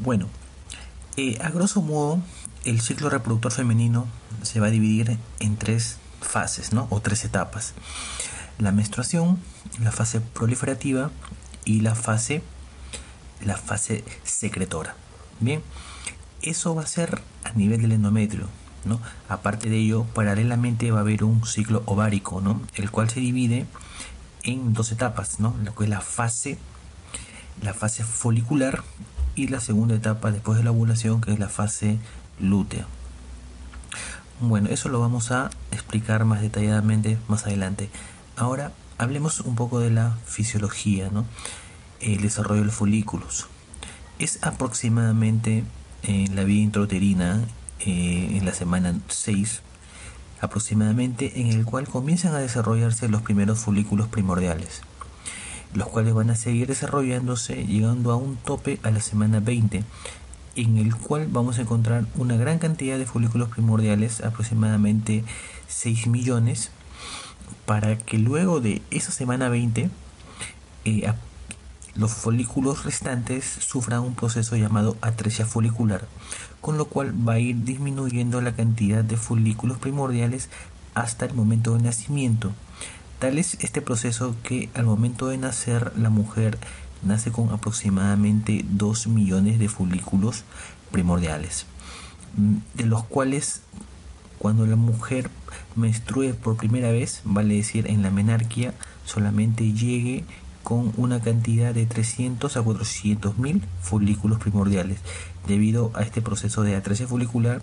Bueno, a grosso modo, el ciclo reproductor femenino se va a dividir en tres fases, ¿no? O tres etapas. La menstruación, la fase proliferativa y la fase secretora. Bien, eso va a ser a nivel del endometrio, ¿no? Aparte de ello, paralelamente va a haber un ciclo ovárico, ¿no? El cual se divide en dos etapas, ¿no? Lo que es la fase folicular y la segunda etapa después de la ovulación, que es la fase lútea. Bueno, eso lo vamos a explicar más detalladamente más adelante. Ahora hablemos un poco de la fisiología, ¿no? El desarrollo de los folículos. Es aproximadamente en la vida intrauterina, en la semana 6, aproximadamente, en el cual comienzan a desarrollarse los primeros folículos primordiales, los cuales van a seguir desarrollándose llegando a un tope a la semana 20, en el cual vamos a encontrar una gran cantidad de folículos primordiales, aproximadamente 6 millones, para que luego de esa semana 20 los folículos restantes sufran un proceso llamado atresia folicular, con lo cual va a ir disminuyendo la cantidad de folículos primordiales hasta el momento de nacimiento. Tal es este proceso que al momento de nacer la mujer nace con aproximadamente 2 millones de folículos primordiales, de los cuales cuando la mujer menstrue por primera vez, vale decir en la menarquia, solamente llegue con una cantidad de 300 a 400 mil folículos primordiales, debido a este proceso de atresia folicular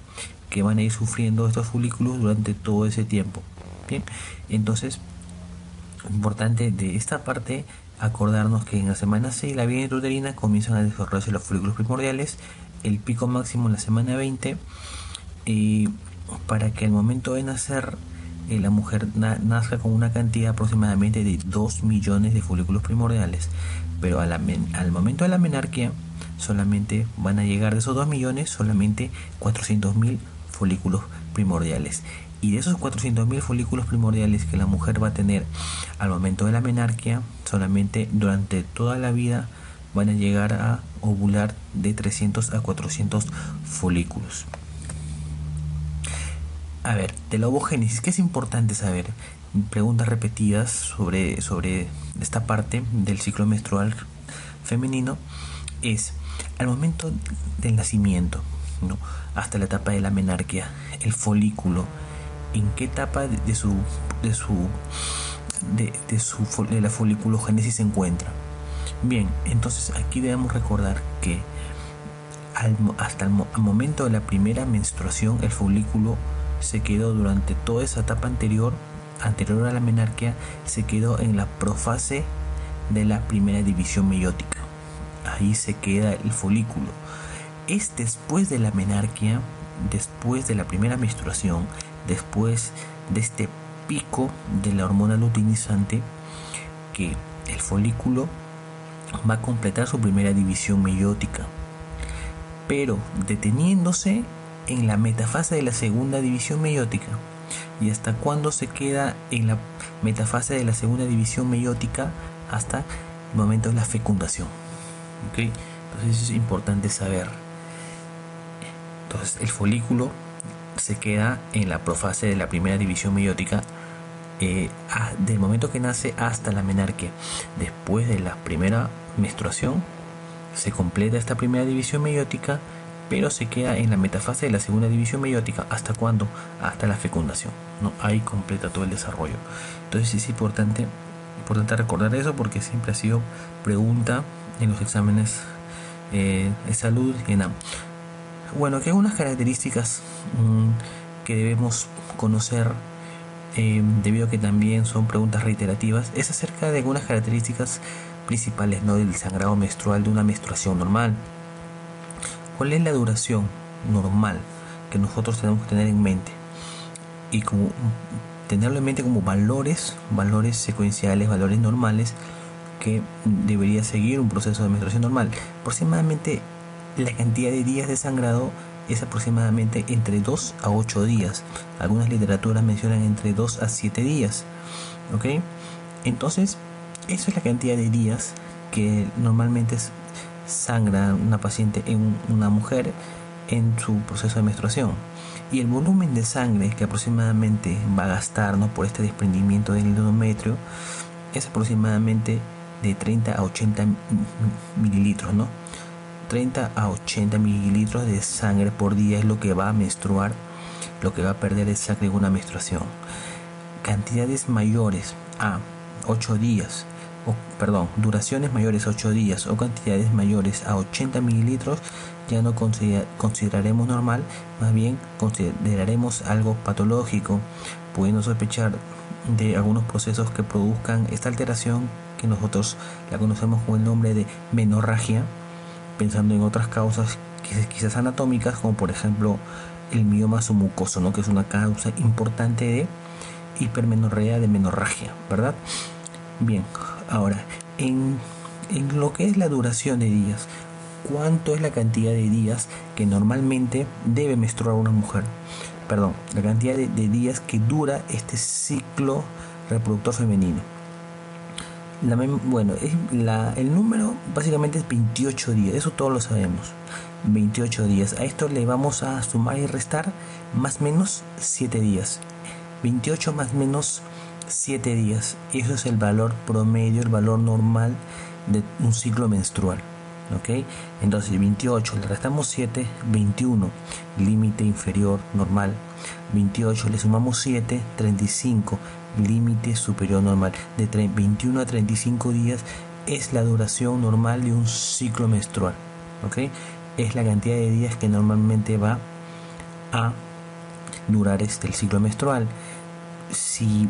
que van a ir sufriendo estos folículos durante todo ese tiempo. Bien, entonces, importante de esta parte acordarnos que en la semana 6 la vida intrauterina comienzan a desarrollarse los folículos primordiales, el pico máximo en la semana 20, para que al momento de nacer la mujer nazca con una cantidad aproximadamente de 2 millones de folículos primordiales, pero al momento de la menarquia solamente van a llegar de esos 2 millones solamente 400 mil folículos primordiales, y de esos 400 mil folículos primordiales que la mujer va a tener al momento de la menarquia, solamente durante toda la vida van a llegar a ovular de 300 a 400 folículos. A ver, de la ovogénesis, ¿qué es importante saber? Preguntas repetidas sobre esta parte del ciclo menstrual femenino es, al momento del nacimiento, ¿no?, hasta la etapa de la menarquia, el folículo, ¿en qué etapa de la foliculogénesis se encuentra? Bien, entonces aquí debemos recordar que hasta el momento de la primera menstruación, el folículo se quedó durante toda esa etapa anterior a la menarquia, se quedó en la profase de la primera división meiótica. Ahí se queda el folículo. Es después de la menarquia, después de la primera menstruación, después de este pico de la hormona luteinizante, que el folículo va a completar su primera división meiótica, pero deteniéndose en la metafase de la segunda división meiótica. ¿Y hasta cuándo se queda en la metafase de la segunda división meiótica? Hasta el momento de la fecundación. ¿Ok? Entonces eso es importante saber. Entonces el folículo se queda en la profase de la primera división meiótica del momento que nace hasta la menarquia. Después de la primera menstruación se completa esta primera división meiótica, pero se queda en la metafase de la segunda división meiótica. ¿Hasta cuándo? Hasta la fecundación, ¿no? Ahí completa todo el desarrollo. Entonces es importante recordar eso, porque siempre ha sido pregunta en los exámenes de salud y ENAM. Bueno, que algunas características que debemos conocer, debido a que también son preguntas reiterativas, es acerca de algunas características principales, ¿no?, del sangrado menstrual de una menstruación normal. ¿Cuál es la duración normal que nosotros tenemos que tener en mente? Y como tenerlo en mente como valores secuenciales, valores normales que debería seguir un proceso de menstruación normal. Aproximadamente la cantidad de días de sangrado es aproximadamente entre 2 a 8 días. Algunas literaturas mencionan entre 2 a 7 días. ¿Ok? Entonces, eso es la cantidad de días que normalmente sangra una paciente, en una mujer, en su proceso de menstruación. Y el volumen de sangre que aproximadamente va a gastar, ¿no?, por este desprendimiento del endometrio es aproximadamente de 30 a 80 mililitros, ¿no? 30 a 80 mililitros de sangre por día es lo que va a menstruar, lo que va a perder de sangre en una menstruación. Cantidades mayores a 8 días, duraciones mayores a 8 días o cantidades mayores a 80 mililitros ya no consideraremos normal, más bien consideraremos algo patológico, pudiendo sospechar de algunos procesos que produzcan esta alteración, que nosotros la conocemos con el nombre de menorragia, pensando en otras causas quizás anatómicas, como por ejemplo el mioma submucoso, ¿no?, que es una causa importante de hipermenorrea, de menorragia, ¿verdad? Bien, ahora, en lo que es la duración de días, ¿cuánto es la cantidad de días que normalmente debe menstruar una mujer? La cantidad de días que dura este ciclo reproductor femenino. El número básicamente es 28 días, eso todos lo sabemos. 28 días. A esto le vamos a sumar y restar más o menos 7 días. 28 más o menos 7 días. Eso es el valor promedio, el valor normal de un ciclo menstrual. ¿Ok? Entonces 28 le restamos 7, 21, límite inferior normal. 28 le sumamos 7, 35, límite superior normal. De 21 a 35 días es la duración normal de un ciclo menstrual. ¿Ok? Es la cantidad de días que normalmente va a durar el ciclo menstrual. Si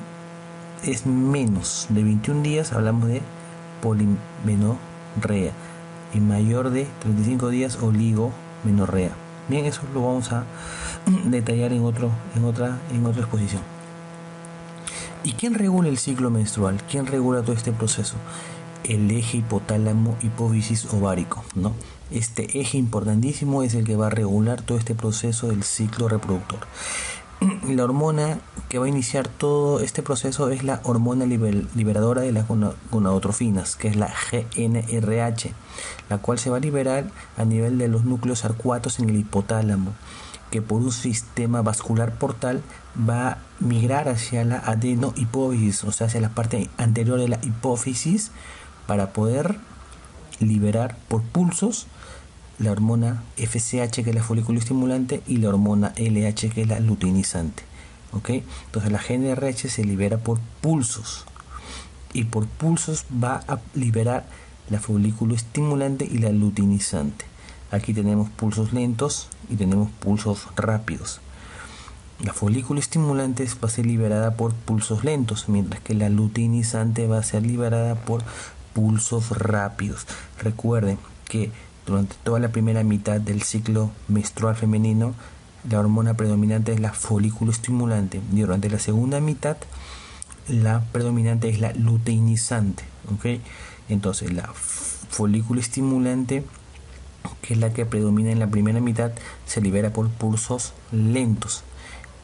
es menos de 21 días, hablamos de polimenorrea. Y mayor de 35 días, oligomenorrea. Bien, eso lo vamos a detallar en otra exposición. ¿Y quién regula el ciclo menstrual? ¿Quién regula todo este proceso? El eje hipotálamo hipófisis ovárico, ¿no? Este eje importantísimo es el que va a regular todo este proceso del ciclo reproductor. La hormona que va a iniciar todo este proceso es la hormona liberadora de las gonadotrofinas, que es la GnRH, la cual se va a liberar a nivel de los núcleos arcuatos en el hipotálamo, que por un sistema vascular portal va a migrar hacia la adenohipófisis, o sea, hacia la parte anterior de la hipófisis, para poder liberar por pulsos la hormona FSH, que es la folículo estimulante, y la hormona LH, que es la luteinizante. ¿Ok? Entonces la GnRH se libera por pulsos, y por pulsos va a liberar la folículo estimulante y la luteinizante. Aquí tenemos pulsos lentos y tenemos pulsos rápidos. La folículo estimulante va a ser liberada por pulsos lentos, mientras que la luteinizante va a ser liberada por pulsos rápidos. Recuerden que durante toda la primera mitad del ciclo menstrual femenino, la hormona predominante es la folículo estimulante, y durante la segunda mitad la predominante es la luteinizante. ¿Ok? Entonces la folículo estimulante, que es la que predomina en la primera mitad, se libera por pulsos lentos,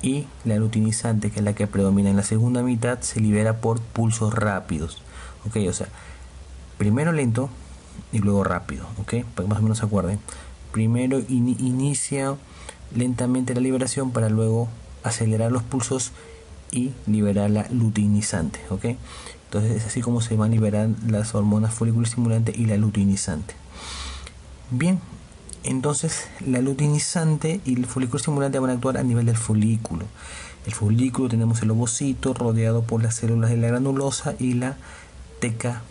y la luteinizante, que es la que predomina en la segunda mitad, se libera por pulsos rápidos. ¿Ok? O sea, primero lento y luego rápido, ¿ok? Para que más o menos se acuerden. Primero inicia lentamente la liberación para luego acelerar los pulsos y liberar la luteinizante, ¿ok? Entonces es así como se van a liberar las hormonas folículo estimulante y la luteinizante. Bien, entonces la luteinizante y el folículo estimulante van a actuar a nivel del folículo. El folículo, tenemos el ovocito rodeado por las células de la granulosa y la teca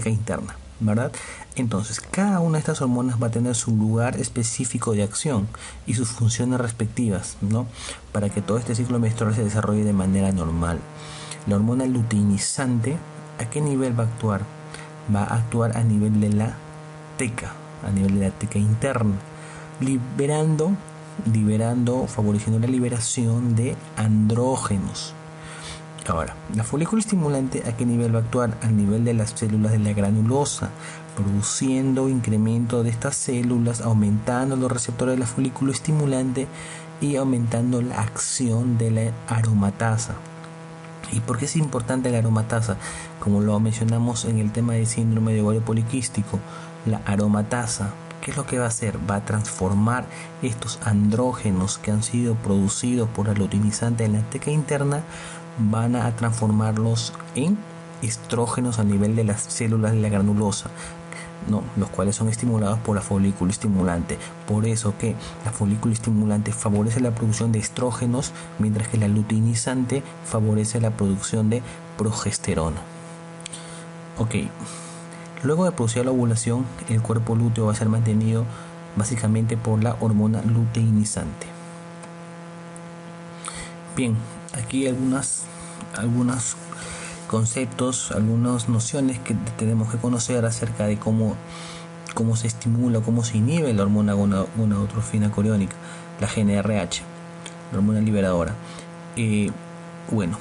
interna, ¿verdad? Entonces cada una de estas hormonas va a tener su lugar específico de acción y sus funciones respectivas, ¿no?, para que todo este ciclo menstrual se desarrolle de manera normal. La hormona luteinizante, ¿a qué nivel va a actuar? Va a actuar a nivel de la teca, interna, liberando, favoreciendo la liberación de andrógenos. Ahora, la folículo estimulante, ¿a qué nivel va a actuar? Al nivel de las células de la granulosa, produciendo incremento de estas células, aumentando los receptores de la folículo estimulante y aumentando la acción de la aromatasa. ¿Y por qué es importante la aromatasa? Como lo mencionamos en el tema del síndrome de ovario poliquístico, la aromatasa. ¿Qué es lo que va a hacer? Va a transformar estos andrógenos que han sido producidos por la luteinizante en la teca interna, van a transformarlos en estrógenos a nivel de las células de la granulosa, ¿no? Los cuales son estimulados por la folículo estimulante. Por eso que la folículo estimulante favorece la producción de estrógenos, mientras que la luteinizante favorece la producción de progesterona. Ok, luego de producir la ovulación, el cuerpo lúteo va a ser mantenido básicamente por la hormona luteinizante. Bien, aquí algunos conceptos, algunas nociones que tenemos que conocer acerca de cómo se estimula, cómo se inhibe la hormona gonadotrofina coriónica, la GnRH, la hormona liberadora. Bueno,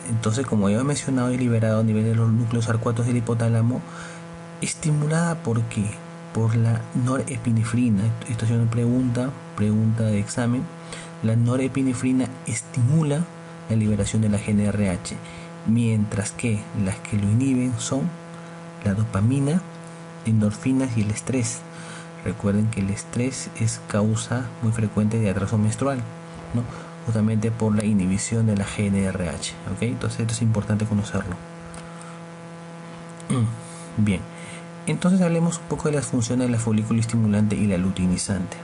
entonces, como ya he mencionado, es liberado a nivel de los núcleos arcuatos del hipotálamo, estimulada ¿por qué? Por la norepinefrina. Esto es una pregunta de examen. La norepinefrina estimula la liberación de la GnRH, mientras que las que lo inhiben son la dopamina, endorfinas y el estrés. Recuerden que el estrés es causa muy frecuente de atraso menstrual, ¿no? Justamente por la inhibición de la GnRH, ¿ok? Entonces esto es importante conocerlo. Bien, entonces hablemos un poco de las funciones de la folículo estimulante y la luteinizante.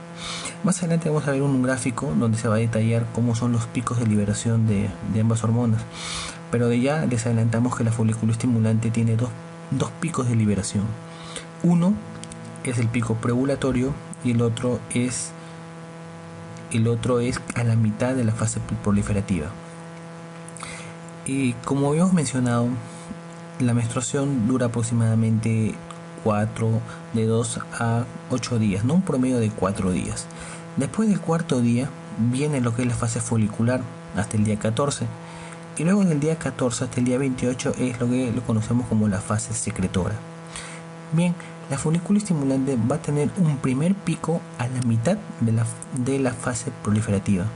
Más adelante vamos a ver un gráfico donde se va a detallar cómo son los picos de liberación de ambas hormonas. Pero de ya les adelantamos que la folículo estimulante tiene dos picos de liberación. Uno es el pico preovulatorio y el otro es a la mitad de la fase proliferativa. Y como habíamos mencionado, la menstruación dura aproximadamente de 2 a 8 días, no un promedio de 4 días. Después del cuarto día viene lo que es la fase folicular hasta el día 14. Y luego del día 14 hasta el día 28 es lo que lo conocemos como la fase secretora. Bien, la folículo estimulante va a tener un primer pico a la mitad de la fase proliferativa.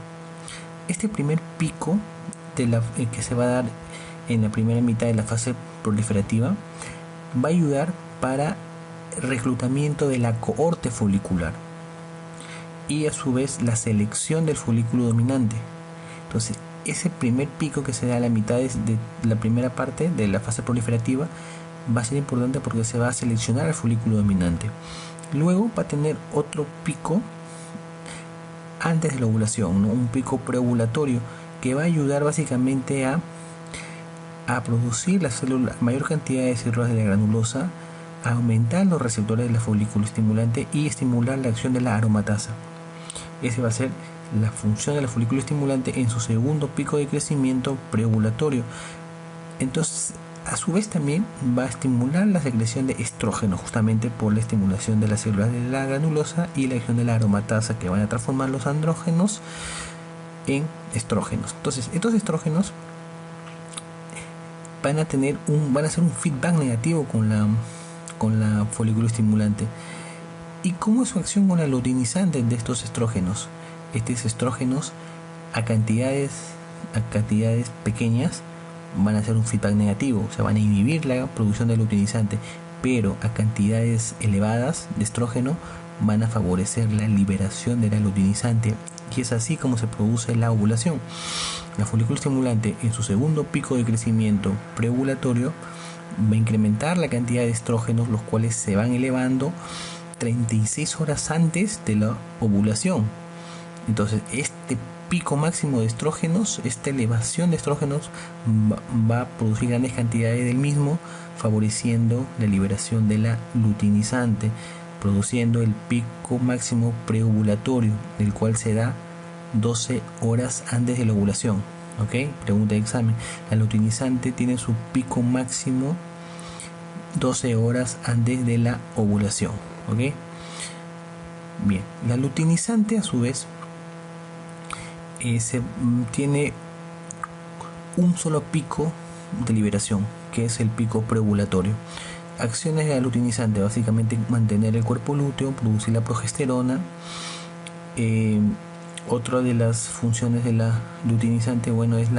Este primer pico que se va a dar en la primera mitad de la fase proliferativa va a ayudar para reclutamiento de la cohorte folicular y a su vez la selección del folículo dominante. Entonces, ese primer pico que se da a la mitad de la primera parte de la fase proliferativa va a ser importante porque se va a seleccionar el folículo dominante. Luego va a tener otro pico antes de la ovulación, ¿no? Un pico preovulatorio que va a ayudar básicamente a producir la mayor cantidad de células de la granulosa, a aumentar los receptores de la folículo estimulante y estimular la acción de la aromatasa. Ese va a ser la función de la folículo estimulante en su segundo pico de crecimiento preovulatorio. Entonces, a su vez también va a estimular la secreción de estrógeno, justamente por la estimulación de las células de la granulosa y la acción de la aromatasa, que van a transformar los andrógenos en estrógenos. Entonces, estos estrógenos van a hacer un feedback negativo con la folículo estimulante. ¿Y cómo es su acción con la luteinizante de estos estrógenos? Estos estrógenos a cantidades pequeñas van a hacer un feedback negativo, o sea, van a inhibir la producción de luteinizante, pero a cantidades elevadas de estrógeno van a favorecer la liberación de la luteinizante, y es así como se produce la ovulación. La folículo estimulante en su segundo pico de crecimiento preovulatorio va a incrementar la cantidad de estrógenos, los cuales se van elevando 36 horas antes de la ovulación. Entonces, este pico máximo de estrógenos, esta elevación de estrógenos va a producir grandes cantidades del mismo, favoreciendo la liberación de la luteinizante, produciendo el pico máximo preovulatorio, del cual se da 12 horas antes de la ovulación. ¿Ok? Pregunta de examen. La luteinizante tiene su pico máximo 12 horas antes de la ovulación. ¿Ok? Bien, la luteinizante a su vez tiene un solo pico de liberación, que es el pico preovulatorio. Acciones de la luteinizante: básicamente mantener el cuerpo lúteo, producir la progesterona. Otra de las funciones de la luteinizante, bueno, es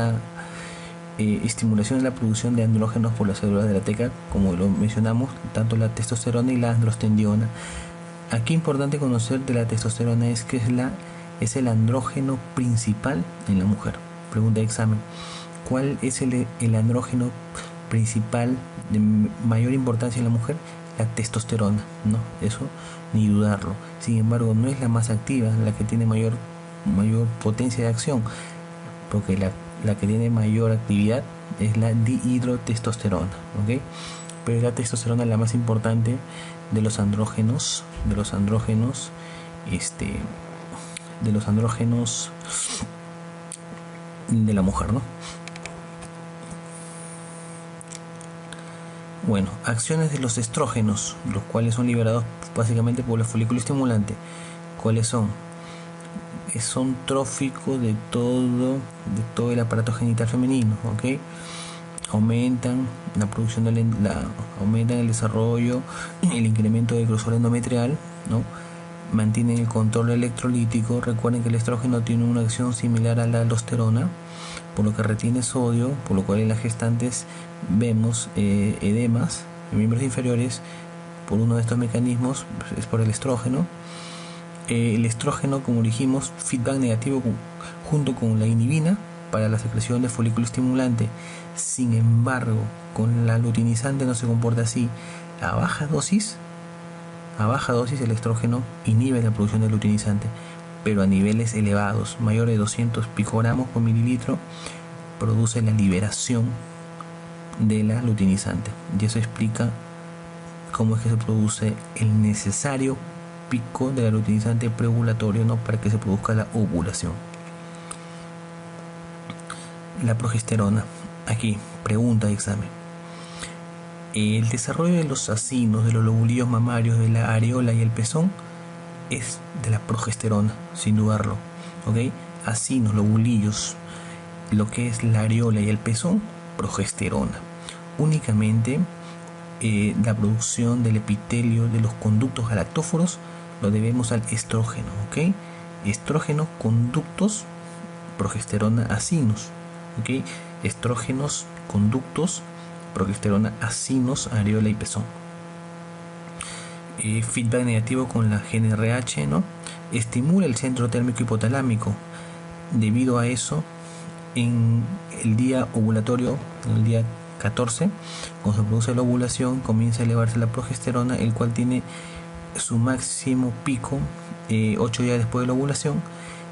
estimulación de la producción de andrógenos por las células de la teca, como lo mencionamos, tanto la testosterona y la androstendiona. Aquí importante conocer de la testosterona es que es el andrógeno principal en la mujer. Pregunta de examen: ¿cuál es el andrógeno principal de mayor importancia en la mujer? La testosterona, ¿no? Eso ni dudarlo. Sin embargo, no es la más activa, la que tiene mayor potencia de acción, porque la que tiene mayor actividad es la dihidrotestosterona, ¿ok? Pero es la testosterona la más importante de los andrógenos, de los andrógenos de la mujer, ¿no? Bueno, acciones de los estrógenos, los cuales son liberados básicamente por el folículo estimulante. ¿Cuáles son? Son tróficos de todo el aparato genital femenino, ¿ok? Aumentan la producción aumentan el desarrollo, el incremento del grosor endometrial, ¿no? Mantienen el control electrolítico. Recuerden que el estrógeno tiene una acción similar a la aldosterona, por lo que retiene sodio, por lo cual en las gestantes vemos edemas en miembros inferiores por uno de estos mecanismos, es por el estrógeno. El estrógeno, como dijimos, feedback negativo junto con la inhibina para la secreción de folículo estimulante. Sin embargo, con la luteinizante no se comporta así. A baja dosis el estrógeno inhibe la producción de luteinizante, pero a niveles elevados, mayor de 200 picogramos por mililitro, produce la liberación de la luteinizante. Y eso explica cómo es que se produce el necesario pico de la luteinizante preovulatorio, ¿no? Para que se produzca la ovulación. La progesterona. Aquí, pregunta de examen. El desarrollo de los acinos, de los lobulillos mamarios, de la areola y el pezón es de la progesterona, sin dudarlo, ¿ok? Acinos, lobulillos, lo que es la areola y el pezón, progesterona. Únicamente la producción del epitelio de los conductos galactóforos lo debemos al estrógeno, ¿ok? Estrógeno, conductos, progesterona, acinos, ¿ok? Estrógenos, conductos, progesterona, acinos, areola y pezón. Feedback negativo con la GnRH, ¿no? Estimula el centro térmico hipotalámico. Debido a eso, en el día ovulatorio, en el día 14, cuando se produce la ovulación, comienza a elevarse la progesterona, el cual tiene su máximo pico 8 días después de la ovulación.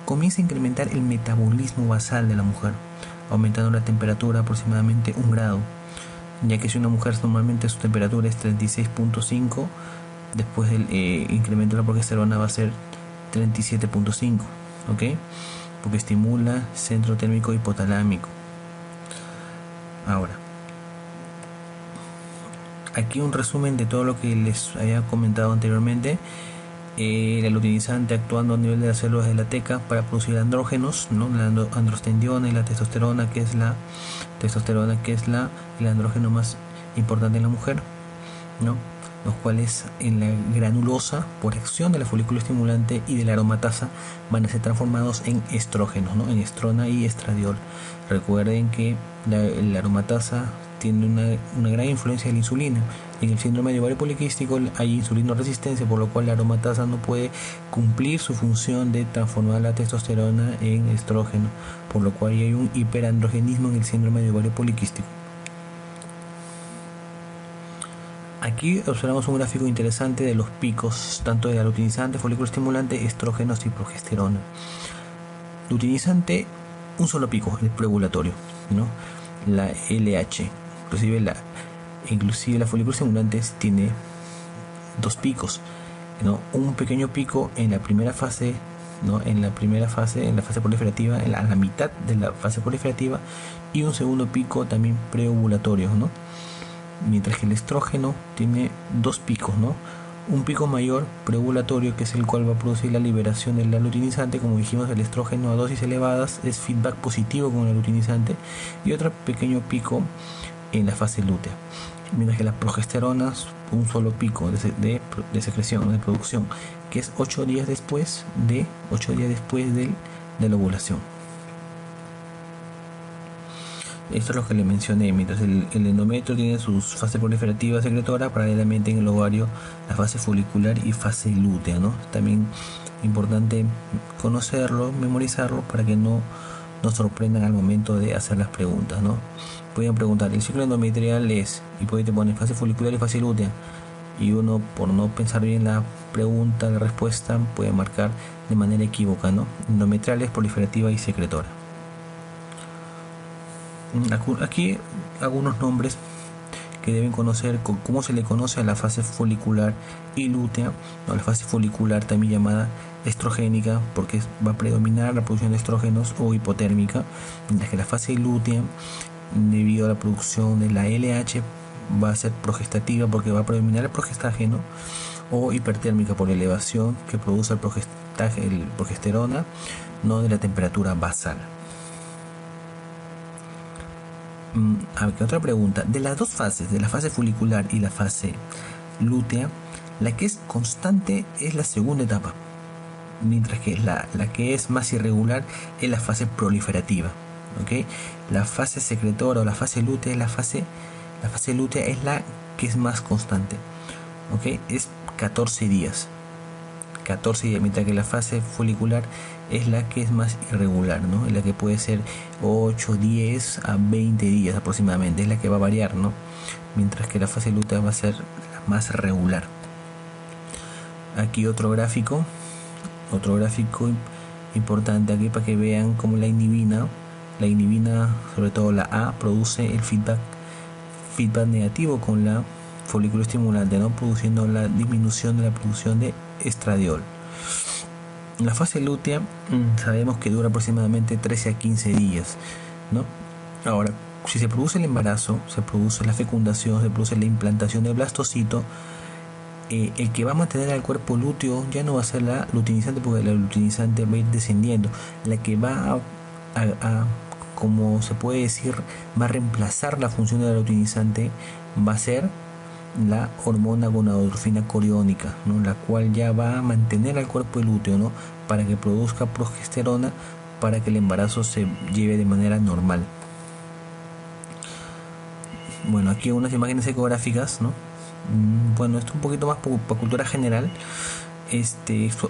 Comienza a incrementar el metabolismo basal de la mujer, aumentando la temperatura aproximadamente 1 grado, ya que si una mujer normalmente su temperatura es 36.5, después del incremento de la progesterona va a ser 37.5, ¿ok? Porque estimula centro térmico hipotalámico. Ahora, aquí un resumen de todo lo que les había comentado anteriormente. La luteinizante actuando a nivel de las células de la teca para producir andrógenos, ¿no? La androstendiona y la testosterona, que es el andrógeno más importante en la mujer, ¿no? Los cuales en la granulosa, por acción de la folículo estimulante y de la aromatasa, van a ser transformados en estrógenos, ¿no? En estrona y estradiol. Recuerden que la aromatasa tiene una gran influencia de la insulina. En el síndrome de ovario poliquístico hay insulinoresistencia, por lo cual la aromatasa no puede cumplir su función de transformar la testosterona en estrógeno, por lo cual hay un hiperandrogenismo en el síndrome de ovario poliquístico. Aquí observamos un gráfico interesante de los picos, tanto de la luteinizante, folículo estimulante, estrógenos y progesterona. Luteinizante, un solo pico, el preovulatorio, ¿no? La LH, inclusive la folículo estimulante tiene 2 picos, ¿no? Un pequeño pico en la primera fase, ¿no? En la fase proliferativa, a la mitad de la fase proliferativa, y un segundo pico también preovulatorio, ¿no? Mientras que el estrógeno tiene 2 picos, ¿no? Un pico mayor preovulatorio, que es el cual va a producir la liberación de la luteinizante. Como dijimos, el estrógeno a dosis elevadas es feedback positivo con el luteinizante, y otro pequeño pico en la fase lútea. Mientras que las progesteronas, un solo pico de secreción, de producción, que es 8 días después de la ovulación. Esto es lo que le mencioné. Mientras el endometrio tiene sus fases proliferativa secretora, paralelamente en el ovario la fase folicular y fase lútea, ¿no? También importante conocerlo, memorizarlo para que no nos sorprendan al momento de hacer las preguntas, ¿no? Pueden preguntar, el ciclo endometrial es, y puede te poner fase folicular y fase lútea, y uno, por no pensar bien la pregunta, la respuesta, puede marcar de manera equívoca, ¿no? Endometrial es proliferativa y secretora. Aquí algunos nombres que deben conocer, cómo se le conoce a la fase folicular y lútea, ¿no? La fase folicular, también llamada estrogénica, porque va a predominar la producción de estrógenos, o hipotérmica, mientras que la fase lútea, debido a la producción de la LH, va a ser progestativa, porque va a predominar el progestágeno, o hipertérmica, por elevación que produce el progesterona, no de la temperatura basal. A ver, otra pregunta. De las dos fases, de la fase folicular y la fase lútea, la que es constante es la segunda etapa, mientras que la que es más irregular es la fase proliferativa, ¿okay? La fase secretora o la fase lútea, la fase lútea es la que es más constante, ¿okay? Es 14 días, mientras que la fase folicular es la que es más irregular, ¿no? Es la que puede ser 8, 10 a 20 días aproximadamente, es la que va a variar, ¿no? Mientras que la fase lútea va a ser la más regular. Aquí otro gráfico importante aquí para que vean cómo la inhibina, sobre todo la A, produce el feedback negativo con la folículo estimulante, ¿no? Produciendo la disminución de la producción de estradiol. La fase lútea sabemos que dura aproximadamente 13 a 15 días, ¿no? Ahora, si se produce el embarazo, se produce la fecundación, se produce la implantación del blastocito, el que va a mantener al cuerpo lúteo ya no va a ser la luteinizante, porque la luteinizante va a ir descendiendo. La que va a como se puede decir, va a reemplazar la función de la luteinizante, va a ser la hormona gonadotropina coriónica, ¿no? La cual ya va a mantener al cuerpo lúteo, ¿no? Para que produzca progesterona, para que el embarazo se lleve de manera normal. Bueno, aquí unas imágenes ecográficas, ¿no? Bueno, esto un poquito más por cultura general.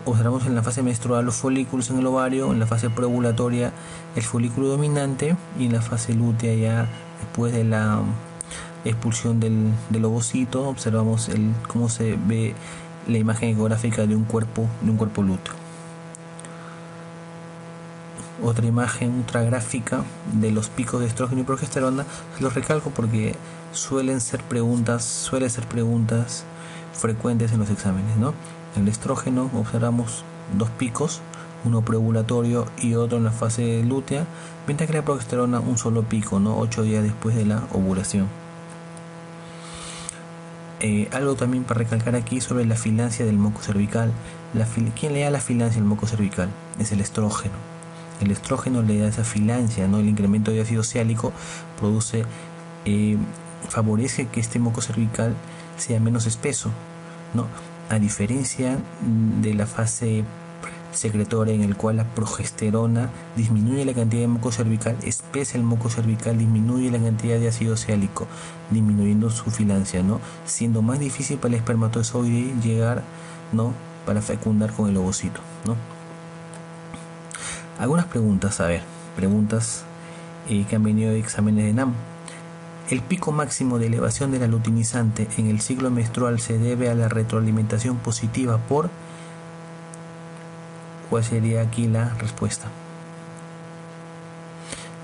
Observamos en la fase menstrual los folículos en el ovario, en la fase preovulatoria el folículo dominante, y en la fase lútea, ya después de la expulsión del ovocito, observamos cómo se ve la imagen ecográfica de un cuerpo lúteo. Otra imagen, otra gráfica de los picos de estrógeno y progesterona. Los recalco porque suelen ser preguntas frecuentes en los exámenes, ¿no? En el estrógeno observamos dos picos, uno preovulatorio y otro en la fase lútea, mientras que la progesterona un solo pico, ¿no? 8 días después de la ovulación. Algo también para recalcar aquí sobre la filancia del moco cervical. ¿Quién le da la filancia al moco cervical? Es el estrógeno. El estrógeno le da esa filancia, ¿no? El incremento de ácido oxálico favorece que este moco cervical sea menos espeso, ¿no? A diferencia de la fase secretora, en el cual la progesterona disminuye la cantidad de moco cervical, espesa el moco cervical, disminuye la cantidad de ácido oxálico, disminuyendo su filancia, ¿no? Siendo más difícil para el espermatozoide llegar, ¿no? Para fecundar con el ovocito, ¿no? Algunas preguntas, que han venido de exámenes de NAM. El pico máximo de elevación de la luteinizante en el ciclo menstrual se debe a la retroalimentación positiva por... ¿Cuál sería aquí la respuesta?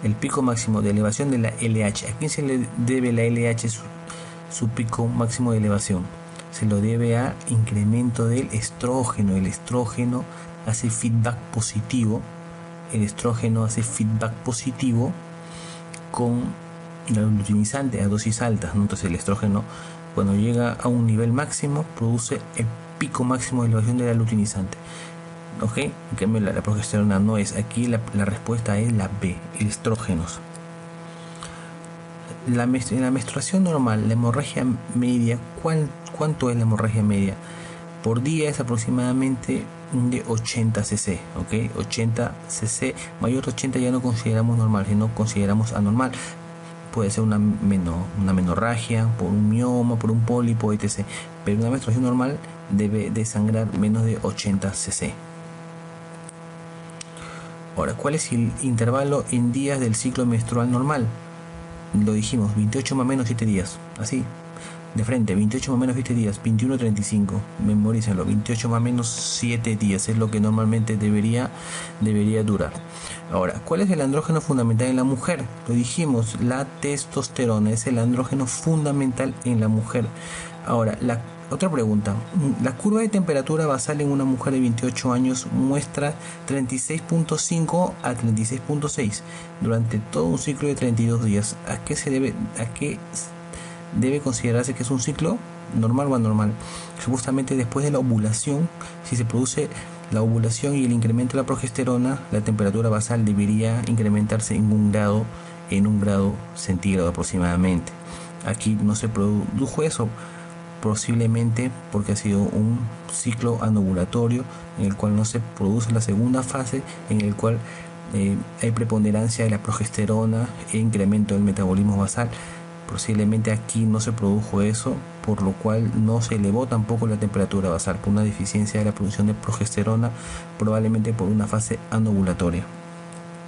El pico máximo de elevación de la LH. ¿A quién se le debe la LH su pico máximo de elevación? Se lo debe a incremento del estrógeno. El estrógeno hace feedback positivo. Con la luteinizante a dosis altas, ¿no? Entonces el estrógeno, cuando llega a un nivel máximo, produce el pico máximo de elevación de la luteinizante. ¿Ok? En cambio la progesterona no es. Aquí la respuesta es la B, el estrógenos. En la menstruación normal, la hemorragia media, ¿cuánto es la hemorragia media? Por día es aproximadamente de 80 cc, ¿ok? 80 cc, mayor de 80 ya no consideramos normal, sino consideramos anormal. puede ser una menorragia, por un mioma, por un pólipo, etc. Pero una menstruación normal debe de sangrar menos de 80 cc. Ahora, ¿cuál es el intervalo en días del ciclo menstrual normal? Lo dijimos, 28 más menos 7 días. Así, de frente, 28 más menos 7 días, 21:35. Memorícenlo, 28 más menos 7 días es lo que normalmente debería durar. Ahora, ¿cuál es el andrógeno fundamental en la mujer? Lo dijimos, la testosterona es el andrógeno fundamental en la mujer. Ahora, otra pregunta. La curva de temperatura basal en una mujer de 28 años muestra 36.5 a 36.6 durante todo un ciclo de 32 días. ¿A qué debe considerarse que es un ciclo normal o anormal? Justamente después de la ovulación, si se produce la ovulación y el incremento de la progesterona, la temperatura basal debería incrementarse en un grado centígrado aproximadamente. Aquí no se produjo eso, posiblemente porque ha sido un ciclo anovulatorio en el cual no se produce la segunda fase, en el cual hay preponderancia de la progesterona e incremento del metabolismo basal. Posiblemente aquí no se produjo eso, por lo cual no se elevó tampoco la temperatura basal por una deficiencia de la producción de progesterona, probablemente por una fase anovulatoria.